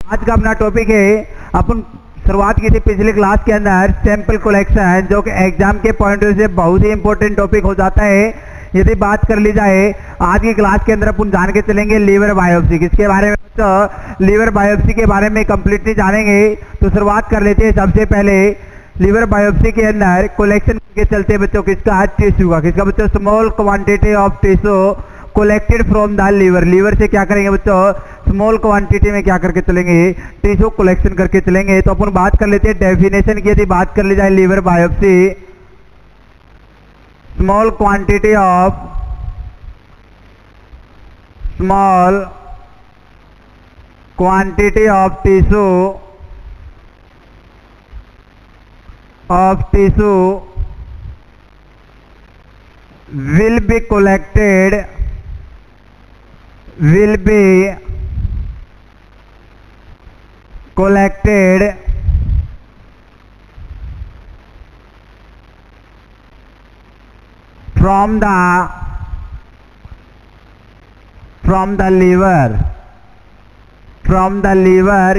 आज का अपना टॉपिक है, अपन शुरुआत की थी पिछले क्लास के अंदर सैंपल कलेक्शन, जो कि एग्जाम के पॉइंट ऑफ व्यू से बहुत ही इंपॉर्टेंट टॉपिक हो जाता है। यदि बात कर ली जाए आज की क्लास के अंदर अपन जान के चलेंगे लीवर बायोप्सी। किसके बारे में बच्चों? लीवर बायोप्सी के बारे में कंप्लीटली जानेंगे। तो शुरुआत कर लेते हैं सबसे पहले लीवर बायोप्सी के अंदर कलेक्शन के चलते बच्चों किसका? टिश्यू का। किसका बच्चों? Small quantity of tissue collected from the liver. Liver से क्या करेंगे बच्चों? स्मॉल क्वांटिटी में क्या करके चलेंगे? टिश्यू कलेक्शन करके चलेंगे। तो अपन बात कर लेते हैं डेफिनेशन की। यदि बात कर ली जाए liver biopsy, small quantity of tissue will be collected from the liver।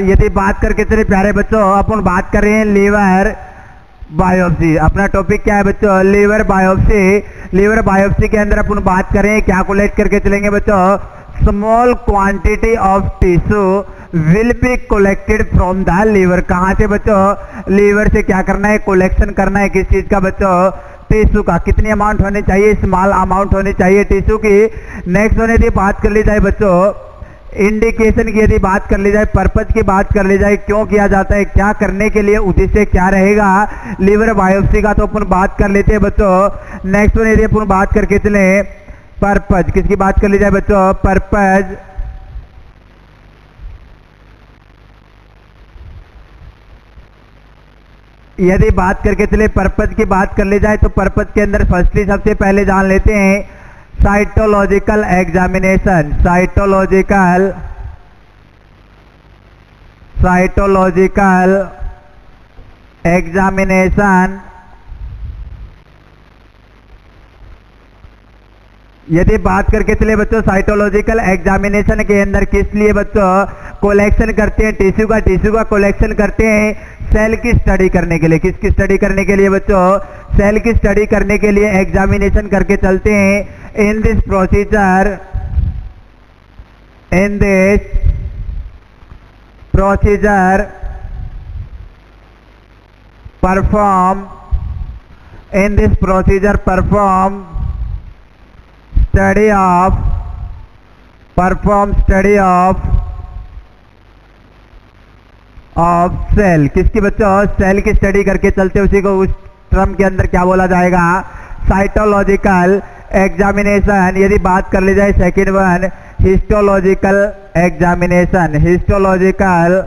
यदि बात करके चले प्यारे बच्चों, अपन बात कर रहे हैं लीवर बायोप्सी। अपना टॉपिक क्या है बच्चों? Liver biopsy. लीवर बायोप्सी के अंदर अपन बात करें क्या कलेक्ट करके चलेंगे बच्चों? Small quantity of tissue will be collected from the liver. कहां से बच्चों? लीवर से क्या करना है? कलेक्शन करना है। किस चीज का बच्चों? टिश्यू का। कितनी अमाउंट होनी चाहिए? स्मॉल अमाउंट होनी चाहिए टिश्यू की। नेक्स्ट होने की बात कर ली जाए बच्चों इंडिकेशन की। यदि बात कर ली जाए पर्पज की बात कर ली जाए, क्यों किया जाता है, क्या करने के लिए, उद्देश्य क्या रहेगा लीवर बायोप्सी का, तो अपन बात कर लेते हैं बच्चों। नेक्स्ट वन यदि अपन बात करके चले पर्पज। किसकी बात कर ली जाए बच्चों? पर्पज। यदि बात करके चले पर्पज की बात कर ली जाए तो पर्पज के अंदर फर्स्टली सबसे पहले जान लेते हैं साइटोलॉजिकल एग्जामिनेशन। Cytological examination. यदि बात करके चले बच्चों साइटोलॉजिकल एग्जामिनेशन के अंदर किस लिए बच्चों कलेक्शन करते हैं टिश्यू का? टिश्यू का कलेक्शन करते हैं सेल की स्टडी करने के लिए। किसकी स्टडी करने के लिए बच्चों? सेल की स्टडी करने के लिए एग्जामिनेशन करके चलते हैं। In this procedure perform study of cell. किसकी बच्चों? सेल की स्टडी करके चलते उसी को उस टर्म के अंदर क्या बोला जाएगा? Cytological examination. यदि बात कर ली जाए second one histological examination. Histological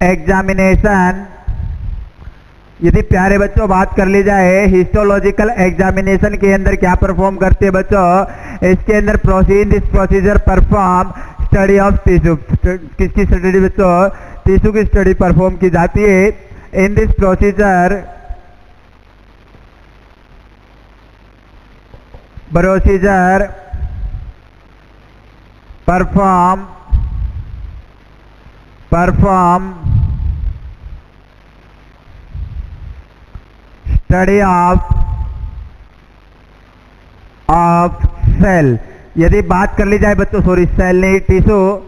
examination. यदि प्यारे बच्चों बात कर ली जाए हिस्टोलॉजिकल एग्जामिनेशन के अंदर क्या परफॉर्म करते हैं बच्चों? इसके अंदर procedure perform study of tissue. किसकी स्टडी बच्चों? टिश्यू की स्टडी परफॉर्म की जाती है। In this procedure perform study of cell. यदि बात कर ली जाए बच्चों, सॉरी सेल नहीं टिश्यू,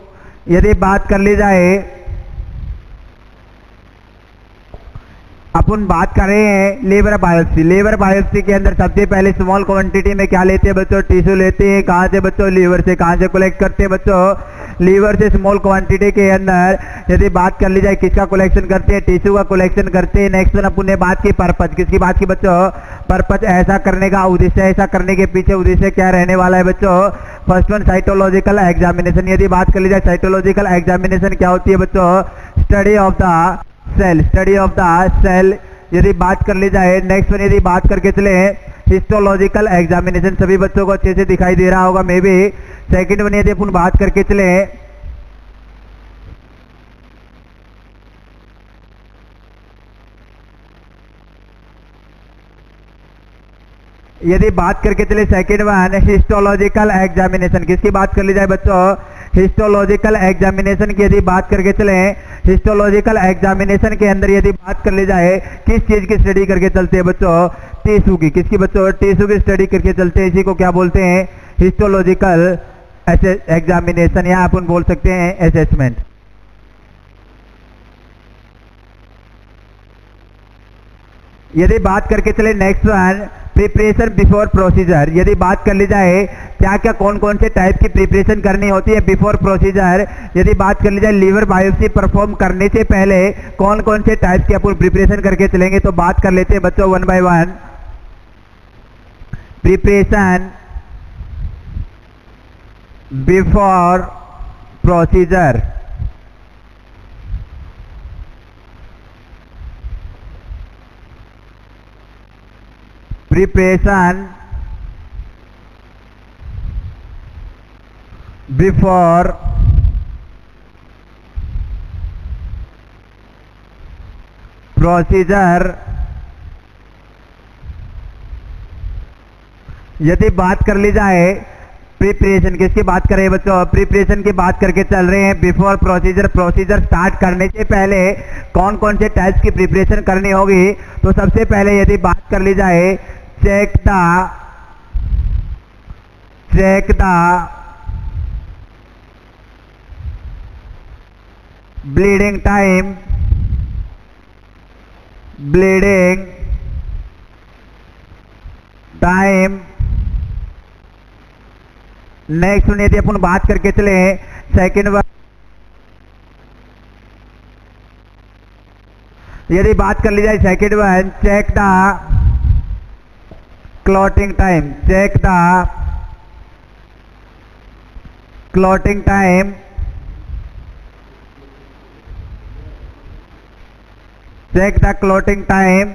यदि बात कर ली जाए अपन बात कर रहे हैं लीवर बायोप्सी। लीवर बायोप्सी के अंदर सबसे पहले स्मॉल क्वांटिटी में क्या लेते हैं बच्चों? टिश्यू लेते हैं। कहां से बच्चों? लीवर से। कहां से कलेक्ट करते हैं बच्चों? लीवर से। स्मॉल क्वांटिटी के अंदर यदि बात कर ली जाए किसका कलेक्शन करते हैं? टिश्यू का कलेक्शन करते हैं। नेक्स्ट वन अपन ने बात की पर्पज। किसकी बात की बच्चों? पर्पज। ऐसा करने का उद्देश्य, ऐसा करने के पीछे उद्देश्य क्या रहने वाला है बच्चों? First one cytological examination. यदि बात कर ली जाए साइटोलॉजिकल एग्जामिनेशन क्या होती है बच्चों? Study of the cell. यदि बात कर ली जाए नेक्स्ट वन यदि बात करके चले हिस्टोलॉजिकल एग्जामिनेशन। सभी बच्चों को अच्छे से दिखाई दे रहा होगा मे भी। सेकंड वन यदि अपन बात करके चले यदि बात करके चले सेकेंड वन हिस्टोलॉजिकल एग्जामिनेशन, किसकी बात कर ली जाए बच्चों? हिस्टोलॉजिकल एग्जामिनेशन की यदि बात करके चले, हिस्टोलॉजिकल एग्जामिनेशन के अंदर यदि बात कर ली जाए किस चीज की स्टडी करके चलते हैं बच्चों? टिश्यू की। किसकी बच्चों? टिश्यू की स्टडी करके चलते हैं। इसी को क्या बोलते हैं? हिस्टोलॉजिकल एग्जामिनेशन, या अपन बोल सकते हैं असेसमेंट। यदि बात करके चले next one preparation before procedure, यदि बात कर ली जाए क्या क्या कौन कौन से टाइप की प्रिपरेशन करनी होती है बिफोर प्रोसीजर, यदि बात कर ली जाए लीवर बायोप्सी परफॉर्म करने से पहले कौन कौन से टाइप की अपन प्रिपरेशन करके चलेंगे, तो बात कर लेते हैं बच्चों one by one. Preparation before procedure, preparation before procedure, यदि बात कर ली जाए प्रिपरेशन, किसकी बात करें बच्चों? प्रिपरेशन की बात करके चल रहे हैं बिफोर प्रोसीजर। प्रोसीजर स्टार्ट करने से पहले कौन कौन से टाइप्स की प्रिपरेशन करनी होगी, तो सबसे पहले यदि बात कर ली जाए check the bleeding time, next यदि अपन बात करके चले सेकेंड वन, यदि बात कर ली जाए second one check the clotting time, check the clotting time, check the clotting time.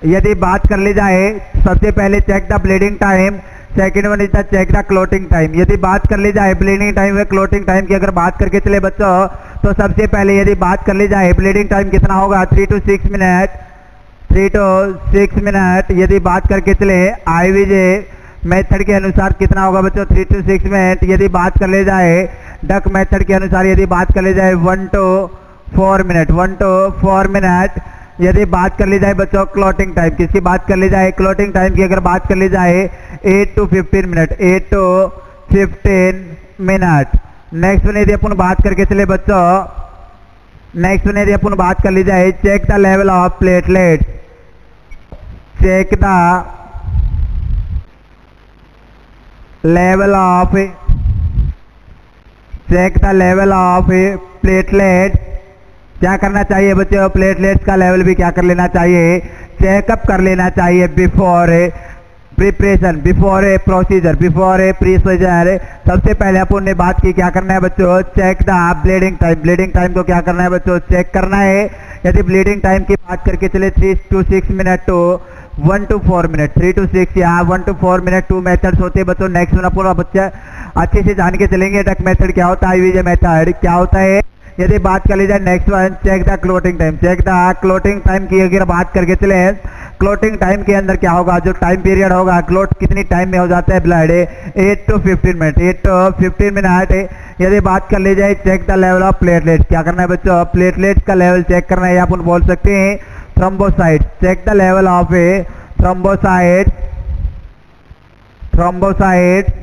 यदि बात कर ली जाए सबसे पहले check the bleeding time, second one is the check the clotting time. यदि बात कर ली जाए ब्लीडिंग टाइम व क्लॉटिंग टाइम की अगर बात करके चले बच्चों, तो सबसे पहले यदि बात कर ली जाए ब्लीडिंग टाइम कितना होगा? 3 to 6 मिनट, 3 to 6 मिनट। यदि बात करके चले आईवीजे मेथड के अनुसार कितना होगा बच्चों? 3 to 6 मिनट। यदि बात कर ले जाए डक मेथड के अनुसार यदि बात कर ले जाए 1 to 4 मिनट, 1 to 4 मिनट। यदि बात कर ली जाए बच्चों क्लॉटिंग टाइम, किसकी बात कर ली जाए? क्लॉटिंग टाइम की अगर बात कर ली जाए 8 to 15 minute, 8 to 15 minute. Next one यदि अपन बात करके चले बच्चों, नेक्स्ट वन यदि अपन बात कर ली जाए check the level of platelet, check the level of, check the level of platelet. क्या करना चाहिए बच्चों? प्लेटलेट्स का लेवल भी क्या कर लेना चाहिए? चेकअप कर लेना चाहिए before preparation, before A procedure, before A procedure. सबसे पहले अपन ने बात की क्या करना है बच्चों? Check the bleeding time, bleeding time को क्या करना है बच्चों? चेक करना है। यदि ब्लीडिंग टाइम की बात करके चले 3 to 6 minute to 1 to 4 minute, 3 to 6 या 1 to 4 मिनट, 2 मेथड्स होते हैं बच्चों। नेक्स्ट वन अपन बच्चे अच्छे से जान के चलेंगे डक मेथड क्या होता है, आईवीजे मेथड क्या होता है। यदि बात कर ली जाए next one check the clotting time, check the clotting time की अगर बात करके चले, क्लोटिंग टाइम के अंदर क्या होगा? जो टाइम पीरियड होगा क्लोट कितनी टाइम में हो जाता है blood? 8 to 15 minute, 8 to 15 minute. यदि बात कर ली जाए check the level of platelets, क्या करना है बच्चों? प्लेटलेट्स का लेवल चेक करना है, या अपन बोल सकते हैं thrombocyte, check the level of thrombocyte, thrombocyte.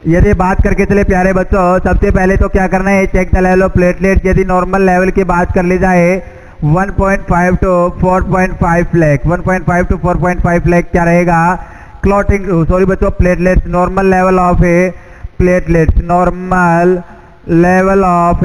यदि बात करके चले प्यारे बच्चों, सबसे पहले तो क्या करना है? Check the level of platelets. यदि नॉर्मल लेवल की बात कर ली जाए 1.5 to 4.5 लाख, 1.5 to 4.5 लाख क्या रहेगा? क्लॉटिंग सॉरी बच्चों platelets, normal level of platelets, normal level of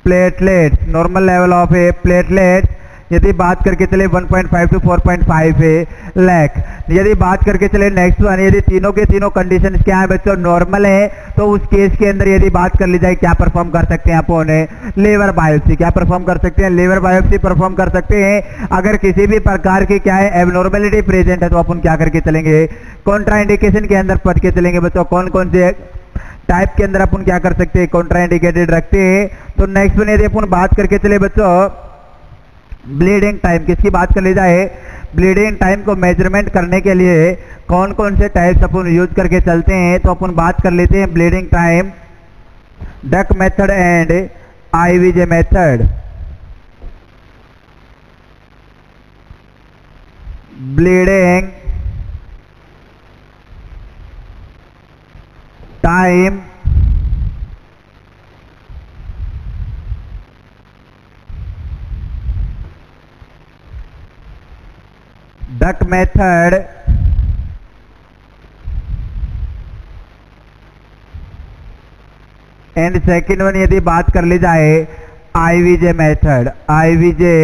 platelets, normal level of platelets. यदि बात करके चले 1.5 to 4.5 लाख। यदि बात करके चले नेक्स्ट वन, यदि तीनों के तीनों कंडीशन क्या है बच्चों? नॉर्मल है, तो उस केस के अंदर यदि बात कर ली जाए क्या परफॉर्म कर सकते हैं अपन? Liver biopsy. क्या परफॉर्म कर सकते हैं? लीवर बायोप्सी परफॉर्म कर सकते हैं। अगर किसी भी प्रकार की क्या है एबनॉर्मेलिटी प्रेजेंट है तो अपन क्या करके चलेंगे? कॉन्ट्राइंडिकेशन के अंदर पढ़ के चलेंगे बच्चों कौन कौन से टाइप के अंदर अपन क्या कर सकते हैं? कॉन्ट्राइंडिकेटेड रखते हैं। तो नेक्स्ट वन यदि अपन बात करके चले बच्चों ब्लीडिंग टाइम, किसकी बात कर ली जाए? ब्लीडिंग टाइम को मेजरमेंट करने के लिए कौन कौन से टाइप्स अपन यूज करके चलते हैं, तो अपन बात कर लेते हैं bleeding time, duck method and IVJ method. Bleeding time duck method and second one यदि बात कर ली जाए आईवीजे मेथड। आईवीजे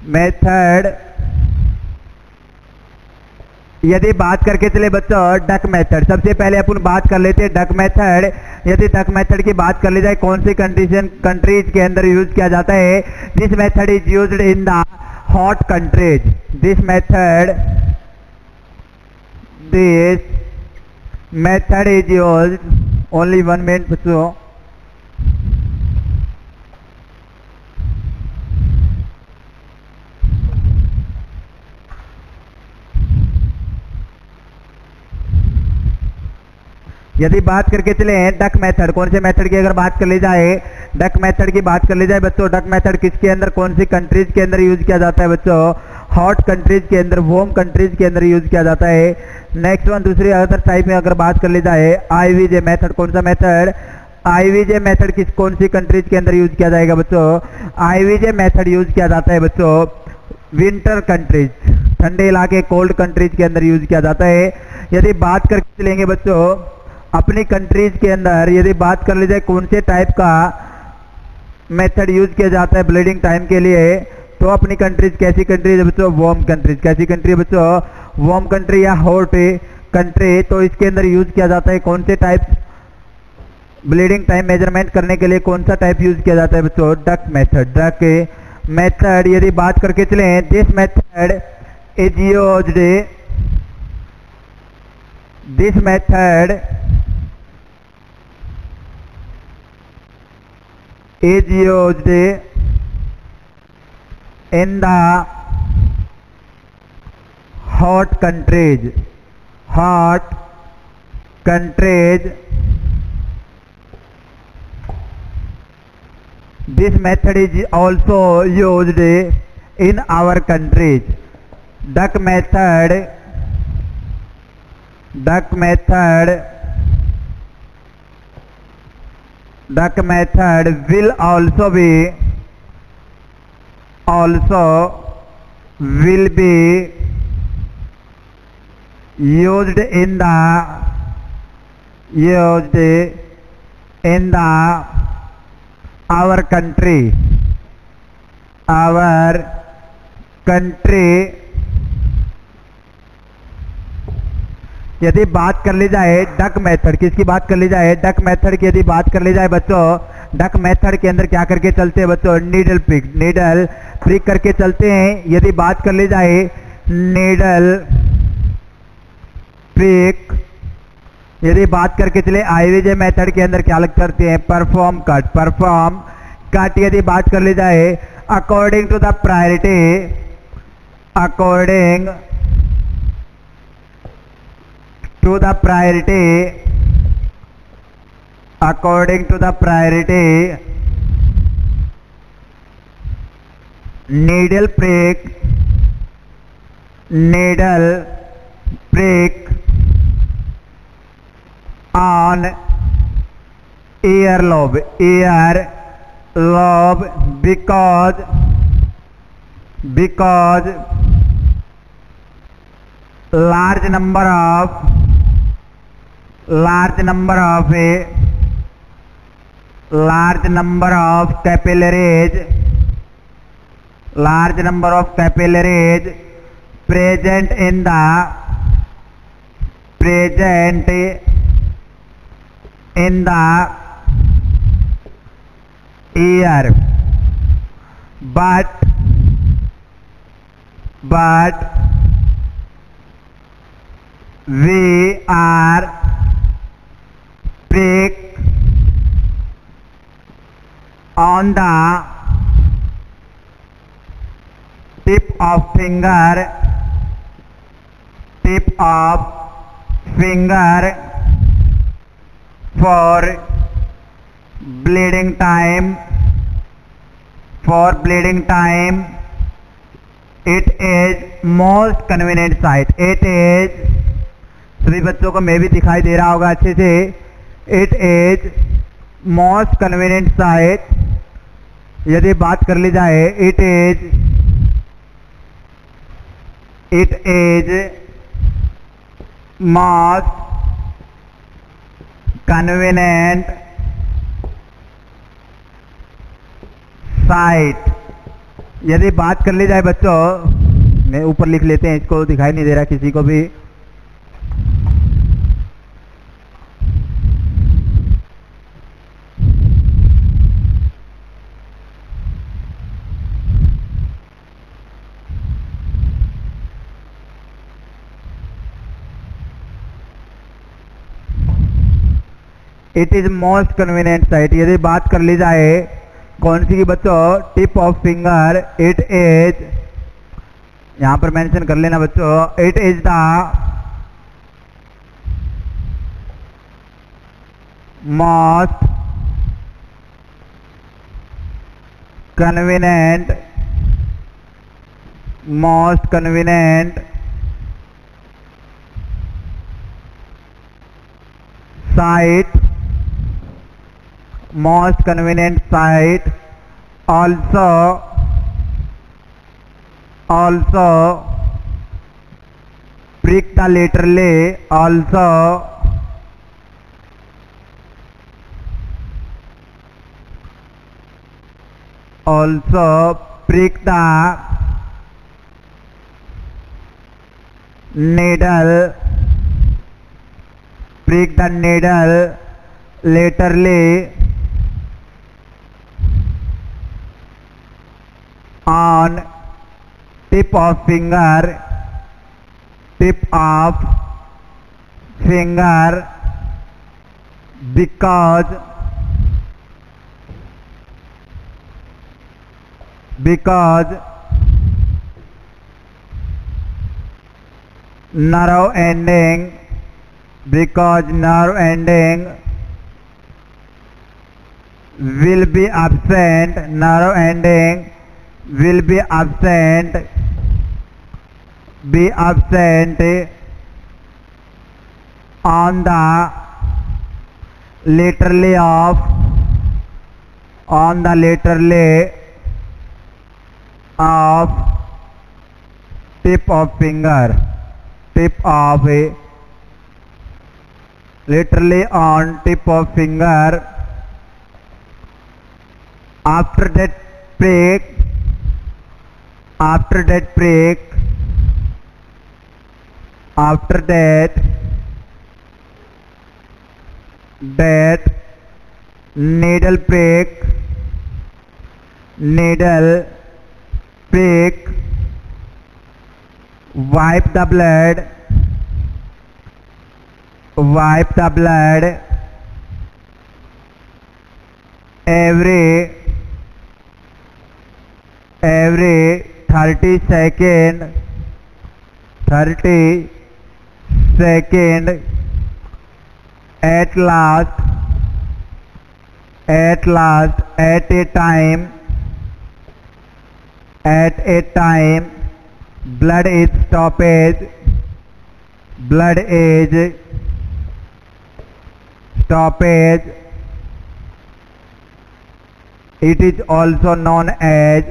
मेथड यदि बात करके चले बच्चों डक मेथड, सबसे पहले अपन बात कर लेते हैं डक मेथड। यदि डक मेथड की बात कर ली जाए कौन सी कंट्रीज के अंदर यूज किया जाता है, this method is used in the hot countries. This method is used only 1 minute बच्चों। यदि बात करके चले डक मेथड, कौन से मेथड की अगर बात कर ली जाए, डक मेथड की बात कर ली जाए बच्चों, डक मेथड किसके अंदर कौन सी कंट्रीज के अंदर यूज किया जाता है बच्चों, हॉट कंट्रीज के अंदर, वार्म कंट्रीज के अंदर यूज किया जाता है। नेक्स्ट वन दूसरी अदर टाइप में अगर बात कर ली जाए आईवीजे मेथड, कौन सा मेथड, आईवीजे मेथड किस कौन सी कंट्रीज के अंदर यूज किया जाएगा बच्चों, आईवीजे मेथड यूज किया जाता है बच्चों विंटर कंट्रीज, ठंडे इलाके कोल्ड कंट्रीज के अंदर यूज किया जाता है। यदि बात करके चलेंगे बच्चों अपनी कंट्रीज के अंदर, यदि बात कर ली जाए कौन से टाइप का मेथड यूज किया जाता है ब्लीडिंग टाइम के लिए, तो अपनी कंट्रीज कैसी कंट्रीज है बच्चों, वार्म कंट्रीज। कैसी कंट्री है बच्चों, वार्म कंट्री या हॉट कंट्री, तो इसके अंदर यूज किया जाता है कौन से टाइप ब्लीडिंग टाइम मेजरमेंट करने के लिए कौन सा टाइप यूज किया जाता है बच्चों, डक मेथड। डक मेथड यदि बात करके चले, this method is used, this method is used in the hot countries. This method is also used in our countries. Duck method will also be used in our country। यदि बात कर ली जाए duck method, किसकी बात कर ली जाए, डक मेथड की यदि बात कर ली जाए बच्चों, डक मेथड के अंदर क्या करके चलते हैं बच्चों, नीडल प्रिक करके चलते हैं। यदि बात कर ली जाए नीडल प्रिक, यदि बात करके चले आईवीजे मेथड के अंदर क्या लग करते हैं, परफॉर्म कट। यदि बात कर ली जाए according to the priority, according to the priority needle prick on earlobe because large number of capillaries present in the ear, but we are prick on the tip of finger for bleeding time it is most convenient site. It is, सभी बच्चों को मैं भी दिखाई दे रहा होगा अच्छे से. It is most convenient site. यदि बात कर ली जाए it is most convenient site. यदि बात कर ली जाए बच्चों, मैं ऊपर लिख लेते हैं, इसको दिखाई नहीं दे रहा किसी को भी. It is most convenient site. यदि बात कर ली जाए कौन सी की बच्चों, tip of finger. It is, यहां पर मेंशन कर लेना बच्चों, it is the most convenient site, most convenient site. Also prick the laterally. Also prick the needle. Prick the needle laterally on tip of finger because nerve ending will be absent. Nerve ending will be absent on the laterally of tip of finger. Laterally on tip of finger. After that prick needle prick wipe the blood every 30 second at last at a time blood is stoppage it is also known as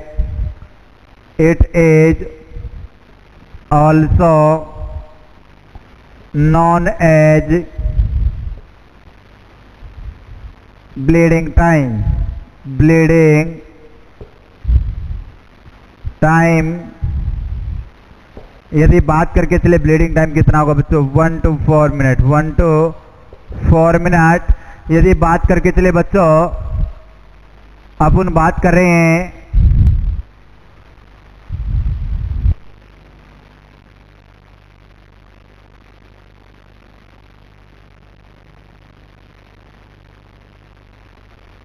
bleeding time. यदि बात करके चले bleeding time कितना होगा बच्चों, 1 to 4 minute. यदि बात करके चले बच्चों, अपन बात कर रहे हैं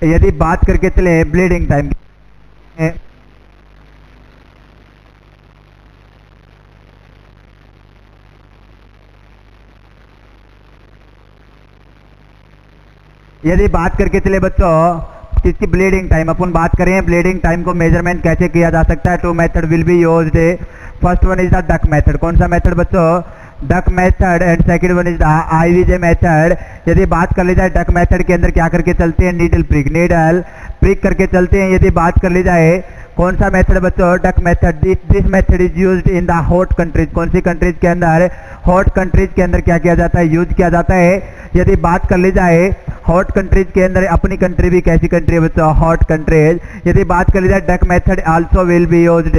यदि बात करके चले ब्लीडिंग टाइम, यदि बात करके चले बच्चों किसकी ब्लीडिंग टाइम, अपन बात करें ब्लीडिंग टाइम को मेजरमेंट कैसे किया जा सकता है। Two method will be used. First one is the duck method. कौन सा मेथड बच्चों? Duck method. And second one is the IVJ method. यदि बात कर ली जाए डक मेथड के अंदर क्या करके चलते हैं? नीडल प्रिक करके चलते हैं। यदि बात कर ली जाए कौन सा मेथड बच्चों? Duck method. This method is used in the hot countries. कौन सी कंट्रीज के अंदर? हॉट कंट्रीज के अंदर क्या किया जाता है? यूज किया जाता है। यदि बात कर ली जाए हॉट कंट्रीज के अंदर, अपनी कंट्री भी कैसी कंट्री है बच्चों? Hot countries. यदि बात कर ली जाए duck method also will be used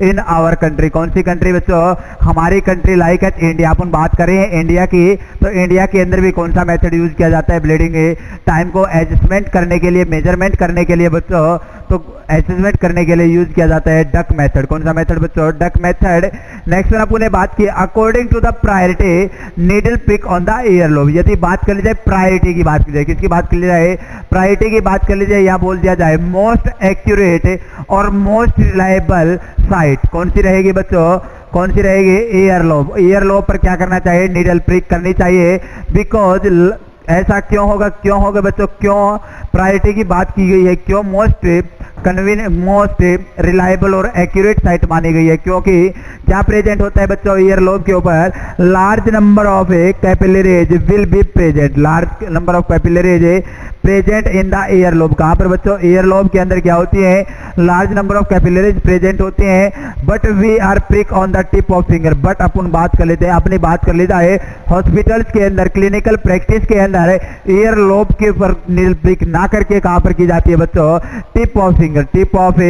in our country. कौन सी कंट्री बच्चों? हमारी कंट्री लाइक एट इंडिया। अपन बात करें इंडिया की, तो इंडिया के अंदर भी कौन सा मेथड यूज किया जाता है ब्लीडिंग टाइम को एडजस्टमेंट करने के लिए, मेजरमेंट करने के लिए बच्चों? तो एसेसमेंट करने के लिए यूज किया जाता है डक मेथड। कौन सा मेथड बच्चों? Duck method. नेक्स्ट अपन ने बात की according to the priority needle pick on the earlobe. यदि बात कर ली जाए प्रायोरिटी की बात की जाए, किसकी बात कर ली जाए? प्रायोरिटी की बात कर ली जाए, या बोल दिया जाए मोस्ट एक्यूरेट और मोस्ट रिलायबल साइट कौन सी रहेगी बच्चों? कौन सी रहेगी? Ear lobe. ईयर लोब पर क्या करना चाहिए? नीडल प्रिक करनी चाहिए। बिकॉज ऐसा क्यों होगा बच्चों? क्यों प्रायोरिटी की बात की गई है? क्यों मोस्ट मोस्ट रिलायबल और एक्यूरेट साइट मानी गई है? क्योंकि क्या प्रेजेंट होता है बच्चों ईयर लोब के ऊपर? Large number of capillaries will be present. Large number of capillaries present in the ear lobe. कहां पर बच्चों? ईयर लोब के अंदर क्या होती है? Large number of capillaries present होती हैं। But we are prick on the tip of finger. But अपन बात कर लेते हैं, अपनी बात कर ली जाए हॉस्पिटल्स के अंदर, क्लिनिकल प्रैक्टिस के अंदर ईयर लोब के ऊपर नीडल प्रिक ना करके कहां पर की जाती है बच्चों? Tip of finger. Tip of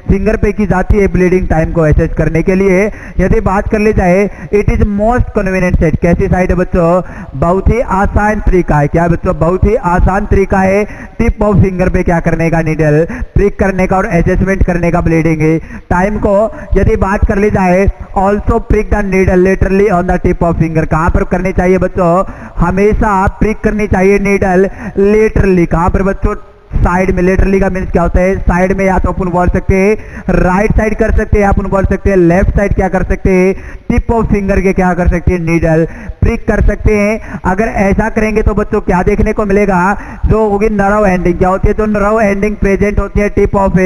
finger पे की जाती है ब्लीडिंग टाइम को एसेस करने के लिए। यदि बात कर ली जाए it is most convenient site. कैसी साइट है बच्चों? बहुत ही आसान तरीका है। क्या बच्चों? बहुत ही आसान तरीका है टिप ऑफ फिंगर पे क्या करने का? नीडल प्रिक करने का और एसेसमेंट करने का ब्लीडिंग टाइम को। यदि बात कर ली जाए also prick the needle laterally on the tip of finger. कहां पर करनी चाहिए बच्चों? हमेशा प्रिक करनी चाहिए नीडल लेटरली। कहां पर बच्चों? साइड में। लेटरली का मीन्स क्या होता है? साइड में। या तो अपन बोल सकते हैं राइट साइड कर सकते हैं, अपन बोल सकते हैं लेफ्ट साइड क्या कर सकते हैं? टिप ऑफ फिंगर के क्या कर सकते हैं? नीडल प्रिक कर सकते हैं। अगर ऐसा करेंगे तो बच्चों क्या देखने को मिलेगा? जो होगी नर्व एंडिंग। क्या होती है? तो नर्व एंडिंग प्रेजेंट होती है टिप ऑफ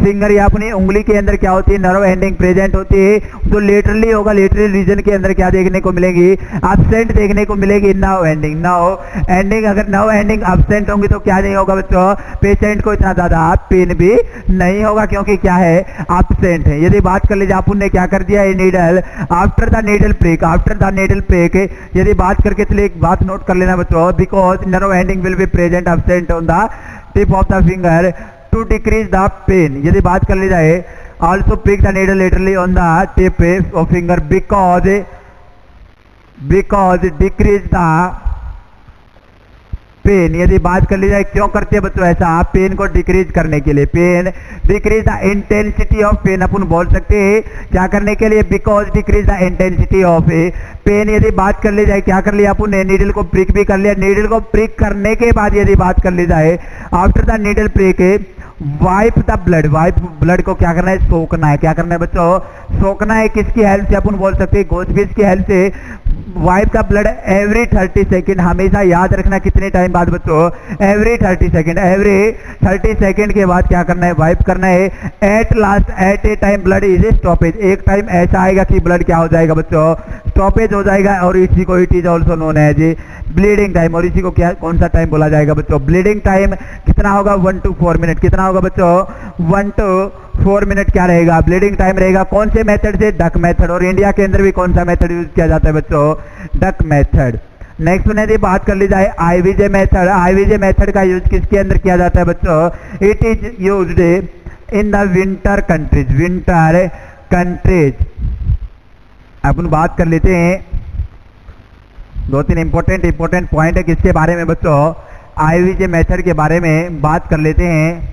फिंगर या अपनी उंगली के अंदर क्या होती है? नर्व एंडिंग प्रेजेंट होती है। जो लेटरली होगा, लेटरली रीजन के अंदर क्या देखने को मिलेगी? एब्सेंट देखने को मिलेगी नर्व एंडिंग। नर्व एंडिंग, अगर नर्व एंडिंग एब्सेंट होंगी तो क्या नहीं होगा बच्चों? पेशेंट को इतना ज्यादा पेन भी नहीं होगा, क्योंकि क्या है? एब्सेंट है। यदि बात कर लीजिए अपन ने क्या कर दिया है? Needle after the needle prick. After the needle prick यदि बात करके चलिए एक बात नोट कर लेना बच्चों, because nerve ending will be present absent on the tip of the finger to decrease the pain. यदि बात कर ली जाए also prick the needle laterally on the tip of finger because decrease the pain. यदि बात कर ली जाए क्यों करते हैं बच्चों ऐसा? पेन को डिक्रीज करने के लिए। Pain decrease the intensity of pain. अपन बोल सकते हैं क्या करने के लिए? Because decrease the intensity of pain. यदि बात कर ली जाए क्या कर लिया अपन ने? नीडल को प्रिक भी कर लिया। नीडल को प्रिक करने के बाद यदि बात कर ली जाए after the needle prick wipe the blood. Wipe blood को क्या करना है? सोखना है। क्या करना है बच्चों? सोखना है। किसकी हेल्प से? अपन बोल सकते हैं गोस्पिस की हेल्प से। Wipe the blood every 30 second. हमेशा याद रखना कितने टाइम बाद बच्चों? Every 30 second. एवरी 30 सेकेंड के बाद क्या करना है? वाइप करना है। At last at a time blood is stoppage. एक टाइम ऐसा आएगा कि ब्लड क्या हो जाएगा बच्चों? स्टॉपेज हो जाएगा। और इसी को इट इज ऑल्सो नोन है जी ब्लीडिंग टाइम। और इसी को क्या कौन सा टाइम बोला जाएगा बच्चों? ब्लीडिंग टाइम कितना होगा? 1 to 4 मिनट। कितना होगा बच्चों? 1 to 4 मिनट क्या रहेगा? ब्लीडिंग टाइम रहेगा। कौन से मेथड से? Duck method. और इंडिया के अंदर भी कौन सा मेथड यूज किया जाता है बच्चों? Duck method. नेक्स्ट में यदि बात कर ली जाए आईवीजे मेथड। आईवीजे मेथड का यूज किसके अंदर किया जाता है बच्चों? It is used in the winter countries. Winter countries अपन बात कर लेते हैं। 2-3 इंपॉर्टेंट पॉइंट है किसके बारे में बच्चों? आईवीजे मेथड के बारे में बात कर लेते हैं।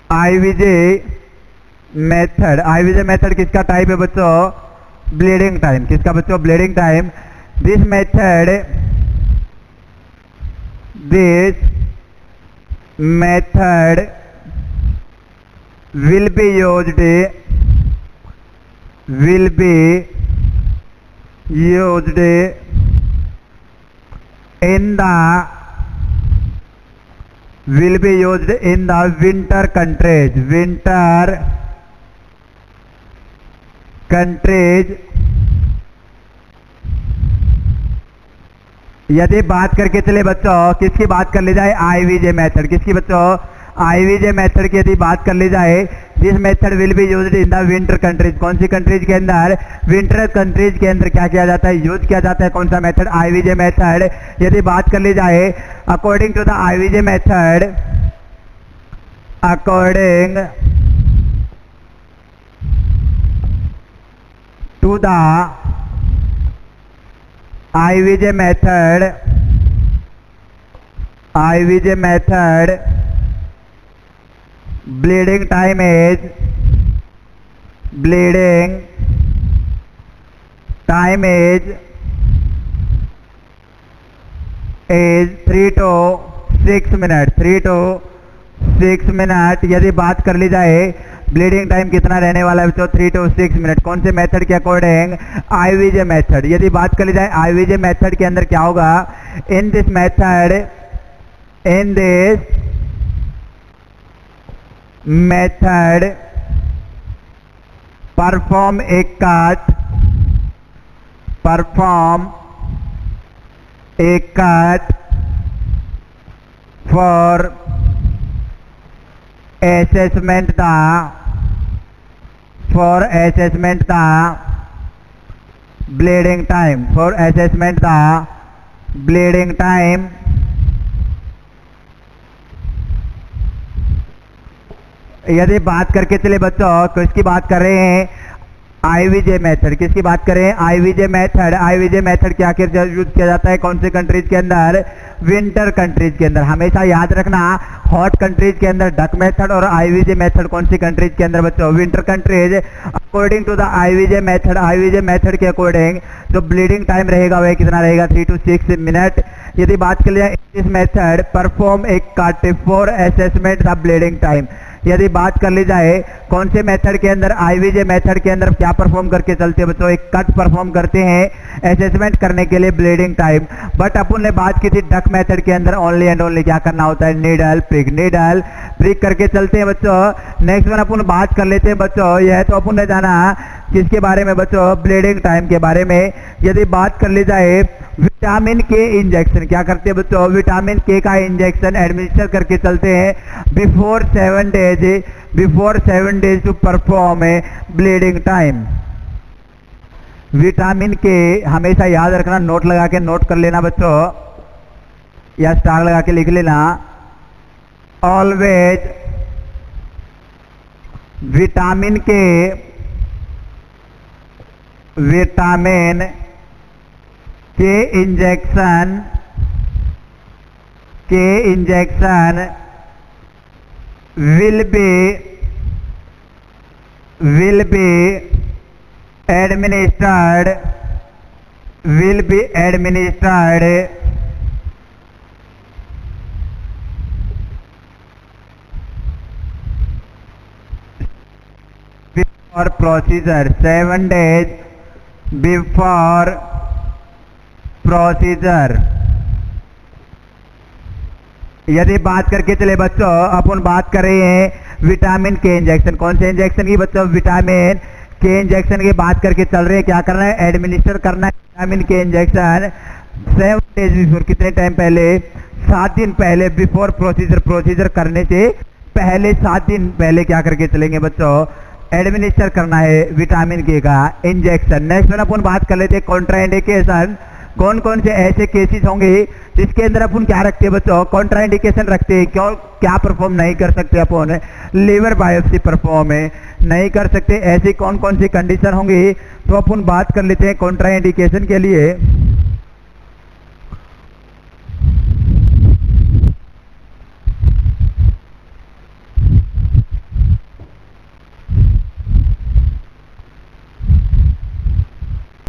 आईवीजे मेथड किसका टाइप है बच्चों? ब्लीडिंग टाइम, किसका बच्चों? Bleeding time. This method will be used in the winter countries। यदि बात करके चले बच्चों, किसकी बात कर ली जाए? IVJ method. किसकी बच्चों? आईवीजे मेथड की यदि बात कर ली जाए, this method will be used in the winter countries. कौन सी कंट्रीज के अंदर? विंटर कंट्रीज के अंदर क्या किया जाता है? यूज किया जाता है। कौन सा मेथड? IVJ method. यदि बात कर ली जाए, according to the IVJ method, according to the IVJ method, bleeding time is 3 to 6 minute. 3 to 6 minute. यदि बात कर ली जाए, ब्लीडिंग टाइम कितना रहने वाला है बच्चों? 3 to 6 मिनट। कौन से मेथड के अकॉर्डिंग? आईवीजे मेथड। यदि बात कर ली जाए आईवीजे मेथड के अंदर क्या होगा? In this method perform a cut for assessment the bleeding time, यदि बात करके चले बच्चों, किसकी बात कर रहे हैं? आईवीजे मेथड। किसकी बात करें? आईवीजे मेथड। आईवीजे मेथड क्या यूज किया जाता है? कौन से कंट्रीज के अंदर? विंटर कंट्रीज के अंदर। हमेशा याद रखना, हॉट कंट्रीज के अंदर डक मेथड और आईवीजे मेथड कौन सी कंट्रीज के अंदर बच्चों? Winter countries. According to the IVJ method के अकॉर्डिंग जो ब्लीडिंग टाइम रहेगा वह कितना रहेगा? 3 to 6 मिनट। यदि बात कर लिया, इस method perform a cut for assessment the bleeding time. यदि बात कर ली जाए, कौन से मेथड के अंदर? आईवीजे मेथड के अंदर क्या परफॉर्म करके चलते हैं बच्चों? एक कट परफॉर्म करते हैं असेसमेंट करने के लिए ब्लीडिंग टाइम। बट अपन ने बात की थी डक मेथड के अंदर ओनली एंड ओनली क्या करना होता है? नीडल प्रिक करके चलते हैं बच्चों। नेक्स्ट वन अपन बात कर लेते हैं बच्चों, यह तो अपन ने जाना किसके बारे में बच्चों? ब्लीडिंग टाइम के बारे में। यदि बात कर ली जाए, विटामिन के इंजेक्शन क्या करते हैं बच्चों? विटामिन के का इंजेक्शन एडमिनिस्टर करके चलते हैं before 7 days to perform a bleeding time. Vitamin K हमेशा याद रखना, नोट लगा के नोट कर लेना बच्चों, या स्टार लगा के लिख लेना। ऑलवेज विटामिन के injection will be administered before procedure, 7 days before procedure। यदि बात करके चले बच्चों, अपन बात कर रहे हैं विटामिन के इंजेक्शन। कौन से इंजेक्शन की बच्चों? विटामिन के इंजेक्शन की बात करके चल रहे हैं। क्या करना है? एडमिनिस्टर करना है विटामिन के इंजेक्शन 7 डेज बिफोर। कितने टाइम पहले? 7 दिन पहले। बिफोर प्रोसीजर करने से पहले 7 दिन पहले क्या करके चलेंगे बच्चों? एडमिनिस्टर करना है विटामिन के का इंजेक्शन। नेक्स्ट वन अपन बात कर लेते हैं कॉन्ट्राइंडिकेशन। कौन कौन से ऐसे केसेस होंगे जिसके अंदर अपन क्या रखते हैं बच्चों? कॉन्ट्राइंडिकेशन रखते हैं। क्यों? क्या परफॉर्म नहीं कर सकते अपन? लीवर बायोप्सी परफॉर्म नहीं कर सकते। ऐसी कौन कौन सी कंडीशन होंगी? तो अपन बात कर लेते हैं कॉन्ट्राइंडिकेशन के लिए।